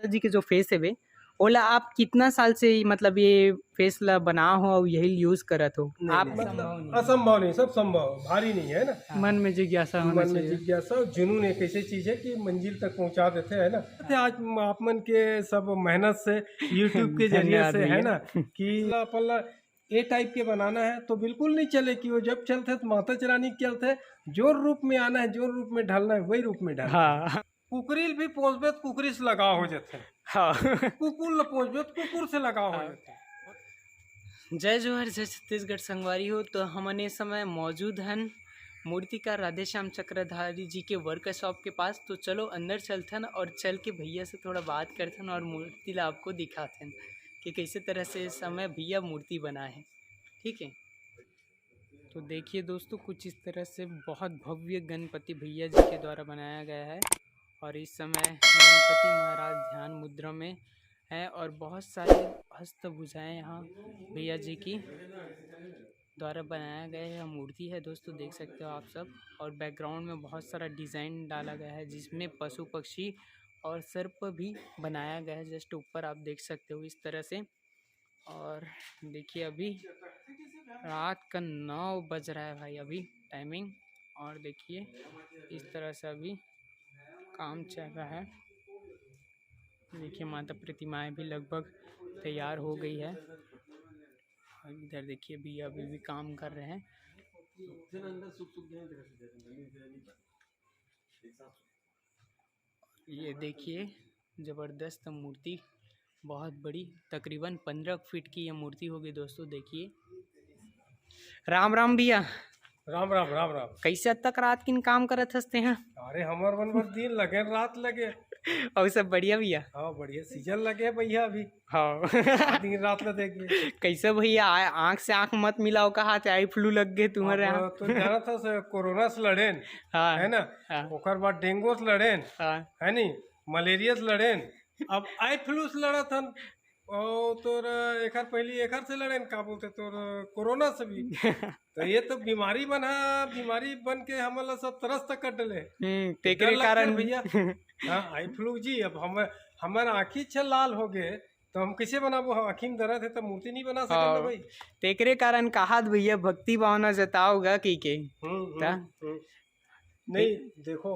जी के जो फेस है वे ओला आप कितना साल से मतलब ये फेस ला बना हो और यही यूज करत हो नहीं आप नहीं, संभव मतलब नहीं असंभव नहीं, सब संभव, भारी नहीं है ना। मन में जिज्ञासा होना मन में चाहिए। जिज्ञासा और जुनून एक ऐसी चीज है कि मंजिल तक पहुंचा देते हैं ना। तो आज आप मन के सब मेहनत से यूट्यूब के जरिए धन्यवाद से है भैया। ना कि पल्ला ए टाइप के बनाना है तो बिल्कुल नहीं चले कि वो जब चलते तो माता चरानी के चलते जो रूप में आना है, जो रूप में ढलना है वही रूप में ढलते हैं। हाँ कुकरील भी पहुंचबे तो कुकरी से लगाव हो जाते हैं, हाँ। कुकुर ल पहुंचबे तो कुकुर से लगाव हो जाते हैं। जय जोहर, जय छत्तीसगढ़ संगवारी हो। तो हम इस समय मौजूद हैं मूर्तिकार राधेश्याम चक्रधारी जी के वर्कशॉप के पास। तो चलो अंदर चलते हैं और चल के भैया से थोड़ा बात करते हैं और मूर्ति ला आपको दिखाते हैं कि कैसे तरह से इस समय भैया मूर्ति बना है। ठीक है, तो देखिए दोस्तों, कुछ इस तरह से बहुत भव्य गणपति भैया जी के द्वारा बनाया गया है और इस समय गणपति महाराज ध्यान मुद्रा में है और बहुत सारी हस्तभुजाएं यहाँ भैया जी की द्वारा बनाया गया यह मूर्ति है। दोस्तों देख सकते हो आप सब, और बैकग्राउंड में बहुत सारा डिज़ाइन डाला गया है जिसमें पशु पक्षी और सर्प भी बनाया गया है। जस्ट ऊपर आप देख सकते हो इस तरह से। और देखिए अभी रात का 9 बज रहा है भाई अभी टाइमिंग, और देखिए इस तरह से अभी काम चल रहा है। देखिए माता प्रतिमाएं भी लगभग तैयार हो गई है और इधर देखिए भैया अभी भी काम कर रहे हैं। ये देखिए ज़बरदस्त मूर्ति, बहुत बड़ी, तकरीबन 15 फीट की ये मूर्ति होगी दोस्तों। देखिए राम राम भैया, राम राम राम राम। कैसे तक रात किन काम करत हंसते हैं? अरे हमार मन भर दिन लगे रात लगे। और सब बढ़िया भैया? हाँ बढ़िया सीजन लगे भैया अभी। हाँ। दिन रात ला देखिए। कैसे भैया आँख से आँख मत मिलाओ, कहा आई फ्लू लग गए तुम्हारे यहाँ? अब तो जाना था से कोरोना से लड़ेन हाँ है ना, हाँ ओकर बाद डेंगू से लड़ेन हाँ है नी, मलेरिया से लड़ेन, अब आई फ्लू से लड़ा था और तोर एकर पहली एकर से लड़ेन का बोलते तोर कोरोना से भी। तो ये तो बीमारी बन के हमला सब तरस तक कट ले तेरे कारण भैया। हाँ आई फ्लू जी, अब हमारे आँखी छे लाल हो गए तो हम कैसे बनाबो, आँखी में दर्द है तो मूर्ति नहीं बना सकते ना भाई। तेरे कारण कहा भैया भक्ति भावना जताओगा की के नहीं देखो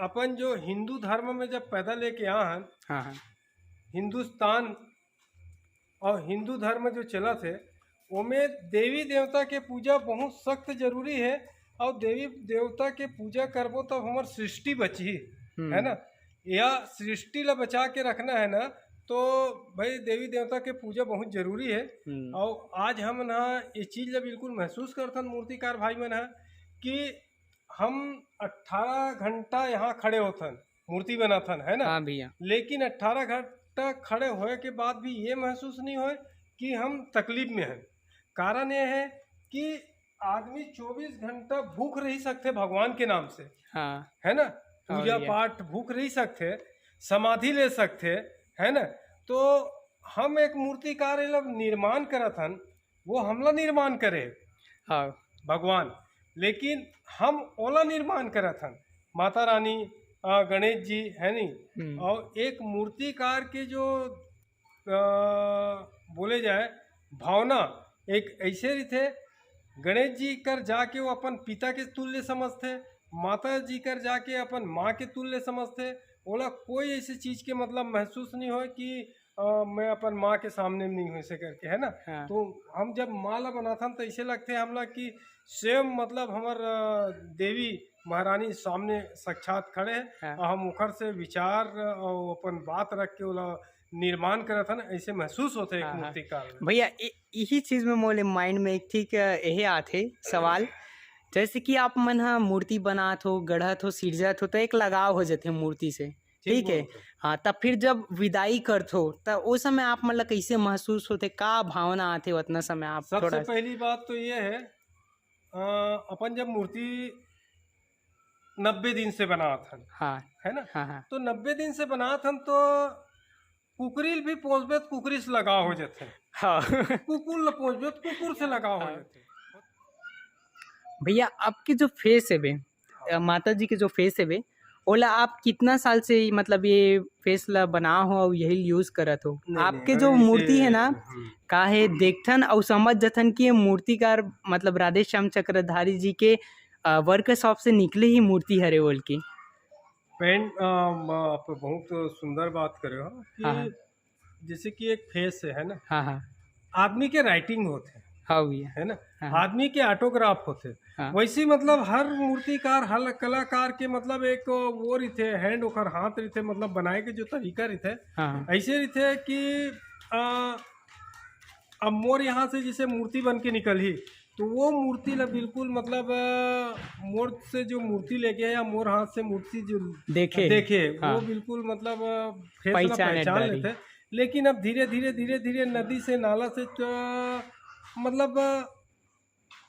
अपन जो हिंदू धर्म में जब पैदा लेके आ हैं, हाँ हिंदुस्तान और हिंदू धर्म जो चला थे उसमें देवी देवता के पूजा बहुत सख्त जरूरी है। और देवी देवता के पूजा करबो तब तो हमार सृष्टि बची है ना, या सृष्टि ला बचा के रखना है ना, तो भाई देवी देवता के पूजा बहुत जरूरी है। और आज हम ना ये चीज़ ला बिल्कुल महसूस करथन मूर्तिकार भाई मन है कि हम 18 घंटा यहाँ खड़े होथन मूर्ति बनाथन है ना। हाँ भैया, लेकिन 18 घंटा खड़े होए के बाद भी ये महसूस नहीं होए कि हम तकलीफ में हैं। कारण ये है कि आदमी 24 घंटा भूख रही सकते भगवान के नाम से, हाँ है ना, पूजा पाठ भूख रही सकते, समाधि ले सकते है ना। तो हम एक मूर्तिकार निर्माण करथन, वो हमला निर्माण करे हाँ भगवान, लेकिन हम ओला निर्माण करथन माता रानी गणेश जी है नी। और एक मूर्तिकार के जो बोले जाए भावना एक ऐसे रीते, गणेश जी कर जाके वो अपन पिता के तुल्य समझते, माता जी कर जाके अपन माँ के तुल्य समझते। ओला कोई ऐसी चीज के मतलब महसूस नहीं हो कि मैं अपन माँ के सामने नहीं हो से करके है ना। हाँ। तो हम जब माँ ला बनाता तो ऐसे लगते हमला कि सेम मतलब हमार देवी महारानी सामने साक्षात खड़े हैं। हाँ। और हम उखर से विचार और अपन बात रख के ओला निर्माण करत हन, ऐसे महसूस होते एक मूर्तिकार भैया। यही चीज में मोले माइंड में एक ठीक यही आते सवाल, जैसे कि आप मन हा मूर्ति बनात हो, गढ़त हो, सिरजत हो तो एक लगाव हो जाते मूर्ति से, ठीक है। हाँ, तब फिर जब विदाई करत हो तो उस समय आप मतलब कैसे महसूस होते, का भावना आते उतना समय आप? सबसे पहली बात तो ये है अपन जब मूर्ति 90 दिन से बनात हन, हाँ है ना। हाँ हाँ। तो 90 दिन से बनात हन तो कुकरील भी पहुंचबे तो कुकरी से लगाव हो जाते। हाँ। कुकुर ल पहुंचबे तो कुकुर से लगाव हो जाते। भैया आपकी जो फेस है बे, माता जी के जो फेस है बे, ओला आप कितना साल से मतलब ये फेस ला बना हो और यही यूज करत हो? नहीं आपके नहीं जो ऐसे मूर्ति है ना, काहे देखथन और समझ जथन कि ये मूर्तिकार मतलब राधे श्याम चक्रधारी जी के वर्कशॉप से निकले ही मूर्ति हरे बोल के। पेंट आप बहुत सुंदर बात करे हो हाँ हाँ। कि जैसे कि एक फेस है ना, हाँ हाँ। आदमी के राइटिंग होते हैं, हाँ भैया। है ना, हाँ हाँ। आदमी के ऑटोग्राफ होते हैं। हाँ वैसे ही मतलब हर मूर्तिकार हर कलाकार के मतलब एक वो रहते हैंड ओकर हाथ रहते, मतलब बनाए के जो तरीका रहते हाँ हाँ। ऐसे रहते कि आ, अब मोर यहाँ से जैसे मूर्ति बन के निकल ही, तो वो मूर्ति ला बिल्कुल मतलब मोर से जो मूर्ति लेके या मोर हाथ से मूर्ति जो देखे। देखे हाँ। वो बिल्कुल मतलब फेस ला पहचान पहचान डाली। लेते। लेकिन अब धीरे धीरे नदी से नाला से मतलब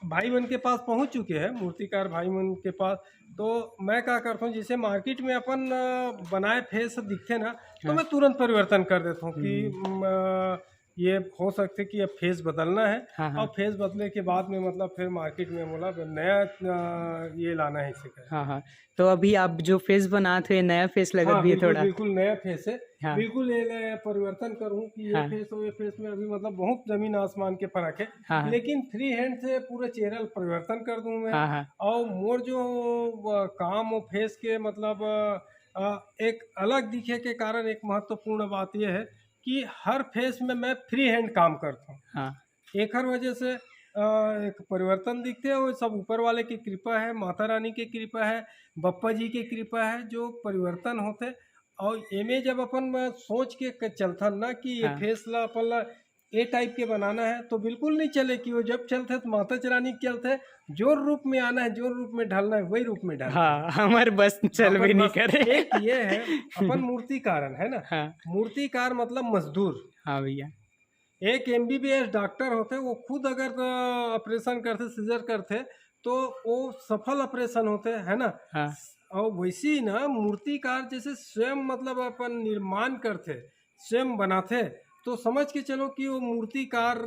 भाई बन के पास पहुंच चुके हैं, मूर्तिकार भाई बन के पास। तो मैं क्या करता हूँ, जैसे मार्केट में अपन बनाए फेस दिखते ना, तो हाँ। मैं तुरंत परिवर्तन कर देता हूँ कि हम्म। ये हो सकते कि अब फेस बदलना है। हाँ और हाँ। फेस बदलने के बाद में मतलब फिर मार्केट में बोला नया ये लाना है इसे कर। हाँ हाँ। तो अभी आप जो फेस बनाते हैं नया फेस लगत हाँ भी है बिल्कुल थोड़ा। बिल्कुल नया फेस है। हाँ बिल्कुल ये नया परिवर्तन करूँ कि ये हाँ। फेस और ये फेस में अभी मतलब बहुत जमीन आसमान के फर्क है। हाँ हाँ। लेकिन फ्री हैंड से पूरे चेहरा परिवर्तन कर दूं मैं। हाँ हाँ। और मोर जो काम और फेस के मतलब एक अलग दिखे के कारण एक महत्वपूर्ण बात यह है कि हर फेस में मैं फ्री हैंड काम करता हूँ। हाँ एक हर वजह से एक परिवर्तन दिखते हैं, वो सब ऊपर वाले की कृपा है, माता रानी की कृपा है, बप्पा जी की कृपा है जो परिवर्तन होते। और एमे जब अपन सोच के चलथन ना कि ये हाँ। फेस ला अपन ला ए टाइप के बनाना है, तो बिल्कुल नहीं चले कि वो जब चलते तो माता रानी के चलते जो रूप में आना है, जो रूप में ढलना है वही रूप में ढलते हैं। हाँ हमारे बस चल भी अपन नहीं बस करे। एक ये है, अपन मूर्तिकार है ना, हाँ। मूर्तिकार मतलब मजदूर। हाँ भैया। एक एमबीबीएस डॉक्टर होते, वो खुद अगर ऑपरेशन करते, सीजर करते, तो वो सफल ऑपरेशन होते है ना। हाँ और वैसे ही ना मूर्तिकार जैसे स्वयं मतलब अपन निर्माण करते, स्वयं बनाते, तो समझ के चलो कि वो मूर्तिकार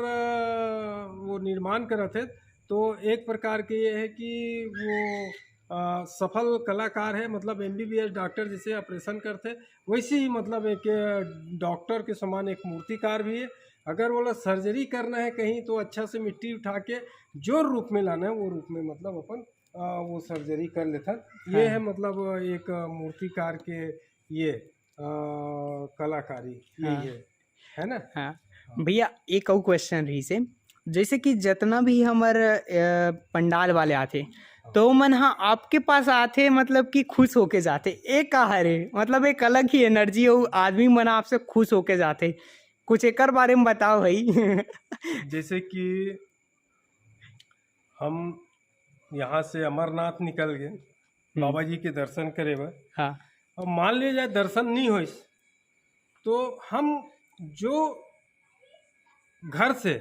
वो निर्माण करते। तो एक प्रकार के ये है कि वो सफल कलाकार है, मतलब एमबीबीएस डॉक्टर जैसे ऑपरेशन करते वैसे ही मतलब एक डॉक्टर के समान एक मूर्तिकार भी है। अगर बोला सर्जरी करना है कहीं, तो अच्छा से मिट्टी उठा के जो रूप में लाना है वो रूप में मतलब अपन वो सर्जरी कर लेता। ये हाँ। है मतलब एक मूर्तिकार के ये कलाकारी हाँ। यही है ना। हाँ भैया, एक और क्वेश्चन रही से, जैसे कि जितना भी हमार पंडाल वाले आते तो मन हाँ आपके पास आते मतलब कि खुश होके जाते, एक का हरे मतलब एक अलग ही एनर्जी हो, आदमी मन आपसे खुश होके जाते। कुछ एक बारे में बताओ भाई। जैसे कि हम यहाँ से अमरनाथ निकल गए बाबा जी के दर्शन करे हुए, हाँ अब मान लिया जाए दर्शन नहीं हो, तो हम जो घर से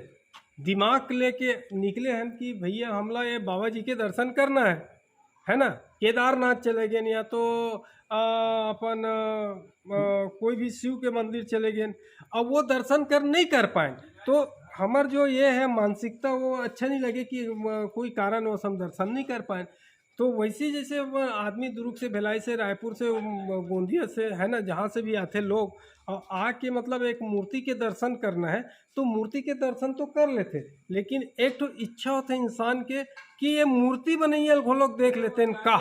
दिमाग लेके निकले हैं कि भैया हमला ये बाबा जी के दर्शन करना है ना, केदारनाथ चले गए या तो अपन कोई भी शिव के मंदिर चले गए, अब वो दर्शन नहीं कर पाए, तो हमार जो ये है मानसिकता वो अच्छा नहीं लगे कि कोई कारण वो हम दर्शन नहीं कर पाए। तो वैसे जैसे वो आदमी दुर्ग से, भिलाई से, रायपुर से, गोंदिया से, है ना, जहाँ से भी आते लोग और आके मतलब एक मूर्ति के दर्शन करना है, तो मूर्ति के दर्शन तो कर लेते, लेकिन एक तो इच्छा होता है इंसान के कि ये मूर्ति बनैया वो लोग देख लेते हैं का।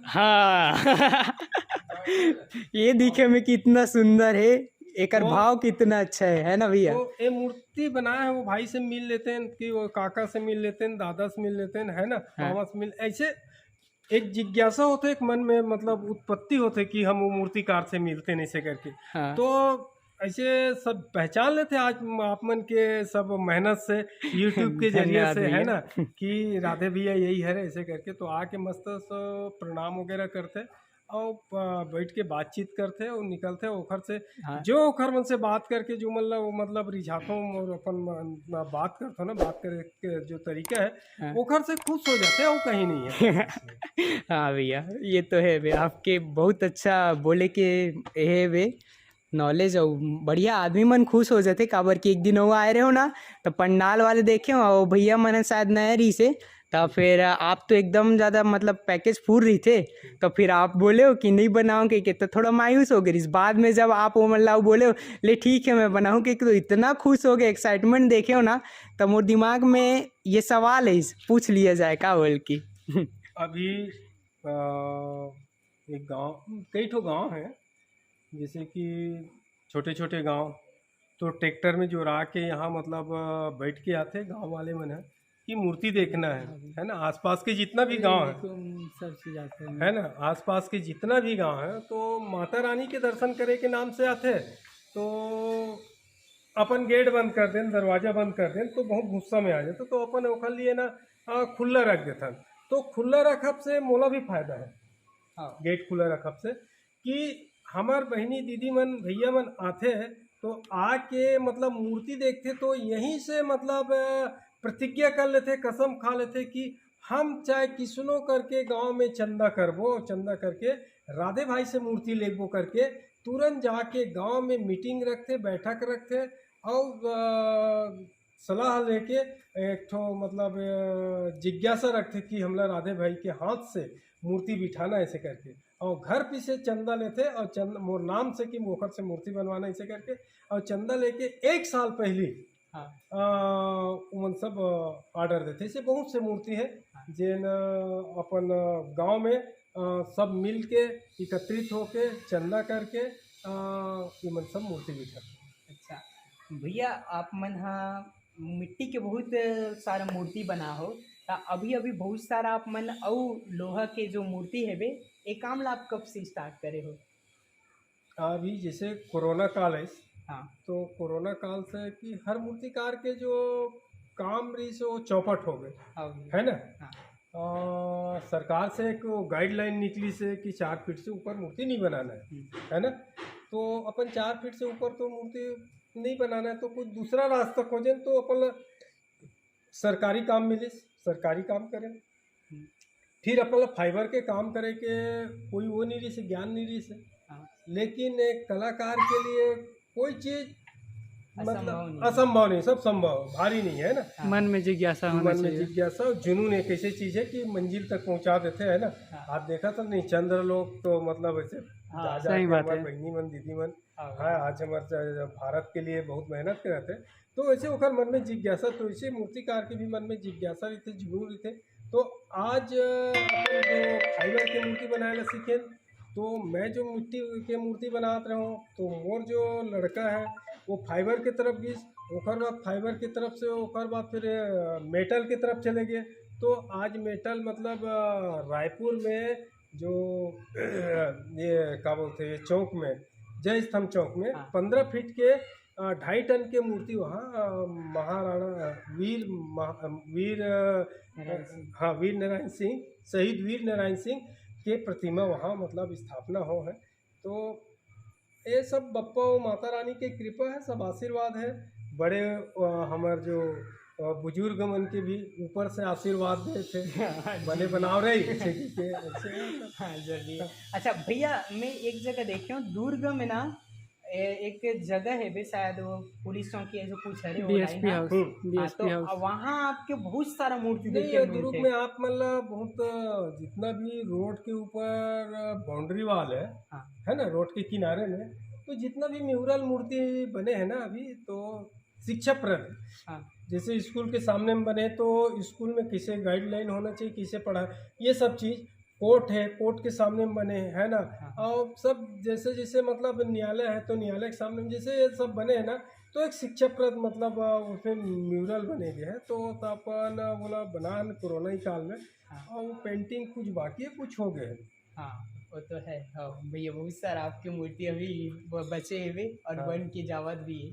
हाँ। ये दिखे में कितना सुंदर है, एक वो भाव कितना अच्छा है ना भैया। तो ये मूर्ति बनाया है वो भाई से मिल लेते हैं कि वो काका से मिल लेते हैं, दादा से मिल लेते हैं, है ना, हाँ। मामा से मिल, ऐसे एक जिज्ञासा होता है, एक मन में मतलब उत्पत्ति होते है कि हम वो मूर्तिकार से मिलते हैं ऐसे करके। हाँ। तो ऐसे सब पहचान लेते हैं आज आप मन के सब मेहनत से, यूट्यूब के जरिए धन्यवाद से, है भैया। ना, कि राधे भैया यही है ऐसे करके। तो आके मस्त प्रणाम वगैरह करते और बैठ के बातचीत करते और निकलते ओखर से। हाँ। जो ओखर मन से बात करके जो मतलब रिझाता हूँ और अपन बात करता हूँ ना, बात करे के जो तरीका है हाँ। ओखर से खुश हो जाते हैं, वो कहीं नहीं है। हाँ भैया, ये तो है भैया, आपके बहुत अच्छा बोले के है वे नॉलेज, और बढ़िया आदमी मन खुश हो जाते काबर कि एक दिन वो आए रहे हो ना, तो पंडाल वाले देखे हो और भैया मन शायद नया रही से, तो फिर आप तो एकदम ज़्यादा मतलब पैकेज फूल रही थे, तो फिर आप बोले हो कि नहीं बनाओगे कि, तो थोड़ा मायूस हो गए इस बाद में जब आप वो मतलब बोले हो ले ठीक है मैं बनाऊँ कि, तो इतना खुश हो गए एक्साइटमेंट देखे हो ना, तो मोर दिमाग में ये सवाल है पूछ लिया जाए का बोल की। अभी एक गांव, कई ठो गांव हैं जैसे कि छोटे छोटे गांव, तो ट्रैक्टर में जोड़ा के यहाँ मतलब बैठ के आते गांव वाले मन है कि मूर्ति देखना है ना। आसपास के जितना भी गांव है, सब चीज़ आते हैं है ना, आसपास के जितना भी गांव है तो माता रानी के दर्शन करे के नाम से आते हैं। तो अपन गेट बंद कर दें, दरवाजा बंद कर दें तो बहुत गुस्सा में आ जाते, तो अपन ओखर लिए ना खुला रख देता। तो खुला रखब से मोला भी फायदा है, गेट खुला रखब से कि हमार बहनी दीदी मन भैया मन आते हैं तो आके मतलब मूर्ति देखते, तो यहीं से मतलब प्रतिज्ञा कर लेते, कसम खा लेते कि हम चाहे किसनो करके गांव में चंदा करबो, चंदा करके राधे भाई से मूर्ति लेबो करके तुरंत जाके गांव में मीटिंग रखते, बैठक रखते और सलाह लेके एक ठो मतलब जिज्ञासा रखते कि हमला राधे भाई के हाथ से मूर्ति बिठाना ऐसे करके, और घर पे से चंदा लेते और चंदा मोर नाम से कि मोखर से मूर्ति बनवाना ऐसे करके, और चंदा लेके 1 साल पहले उमन सब ऑर्डर देते। ऐसे बहुत से मूर्ति है जिन अपन गांव में सब मिल के एकत्रित होके चंदा करके उमन सब मूर्ति बिठाते। अच्छा भैया, आप मन हाँ मिट्टी के बहुत सारा मूर्ति बना हो, तो अभी अभी बहुत सारा आप मन और लोहा के जो मूर्ति है बे, ये काम ला आप कब से स्टार्ट करे हो? अभी जैसे कोरोना काल है, हाँ तो कोरोना काल से कि हर मूर्तिकार के जो काम रही सो चौपट हो गए, है ना। हाँ सरकार से एक गाइडलाइन निकली से कि 4 फीट से ऊपर मूर्ति नहीं बनाना है ना। तो अपन 4 फीट से ऊपर तो मूर्ति नहीं बनाना है, तो कुछ दूसरा रास्ता खोजें, तो अपन सरकारी काम मिले, सरकारी काम करें। फिर अपन फाइबर के काम करे के कोई वो नहीं रही से, ज्ञान नहीं रही से, लेकिन एक कलाकार के लिए कोई चीज मतलब असंभव नहीं, सब संभव, भारी नहीं है ना। मन में जिज्ञासा होना मन में चाहिए। जिज्ञासा और जुनून एक ऐसी चीज है कि मंजिल तक पहुंचा देते हैं ना। आप देखा तो नहीं, चंद्र लोग तो मतलब ऐसे जा जा के हमारे बहनी मन दीदी मन आज हमारे भारत के लिए बहुत मेहनत करते, तो वैसे ओखर मन में जिज्ञासा, तो ऐसे मूर्तिकार के भी मन में जिज्ञासा रहते, जुनून रहते। तो आज अपन जो फाइबर की मूर्ति बनाए ला सीखे, तो मैं जो मिट्टी के मूर्ति बनाते रहा हूँ, तो मोर जो लड़का है वो फाइबर की तरफ गई, ओखर बाद फाइबर की तरफ से ओखर बाद फिर मेटल की तरफ चले गए। तो आज मेटल मतलब रायपुर में जो ये क्या बोलते हैं चौक में, जय स्तंभ चौक में 15 फीट के 2.5 टन के मूर्ति वहाँ महाराणा वीर नारायण सिंह, शहीद वीर नारायण सिंह के प्रतिमा वहाँ मतलब स्थापना हो है। तो ये सब बप्पा और माता रानी की कृपा है, सब आशीर्वाद है। बड़े हमारे जो बुजुर्ग मन के भी ऊपर से आशीर्वाद दे थे बने बनाओ रहे ऐसे। हाँ जल्दी। अच्छा भैया, मैं एक जगह देखे हूँ दुर्ग में ना, एक जगह है बे, शायद वो पुलिस चौकी है जो कुछ है डीएसपी हाउस, तो वहाँ आपके बहुत सारा मूर्ति नहीं है। दुर्ग में आप मतलब बहुत जितना भी रोड के ऊपर बाउंड्री वाल है ना, रोड के किनारे में, तो जितना भी म्यूरल मूर्ति बने हैं ना अभी, तो शिक्षाप्रद, जैसे स्कूल के सामने में बने तो स्कूल में किसे गाइडलाइन होना चाहिए, किसे पढ़ा, ये सब चीज़, कोर्ट है, कोर्ट के सामने में बने हैं ना, और सब जैसे जैसे मतलब न्यायालय है तो न्यायालय के सामने में जैसे ये सब बने हैं ना, तो एक शिक्षाप्रद मतलब उसमें म्यूरल बने गए हैं। तो अपन बोला बना कोरोना ही काल में, और वो पेंटिंग कुछ बाकी है, कुछ हो गए। हाँ वो तो है। हाँ भैया, बहुत सारा आपकी मूर्ति अभी बचे हुए और बन के जावत भी है।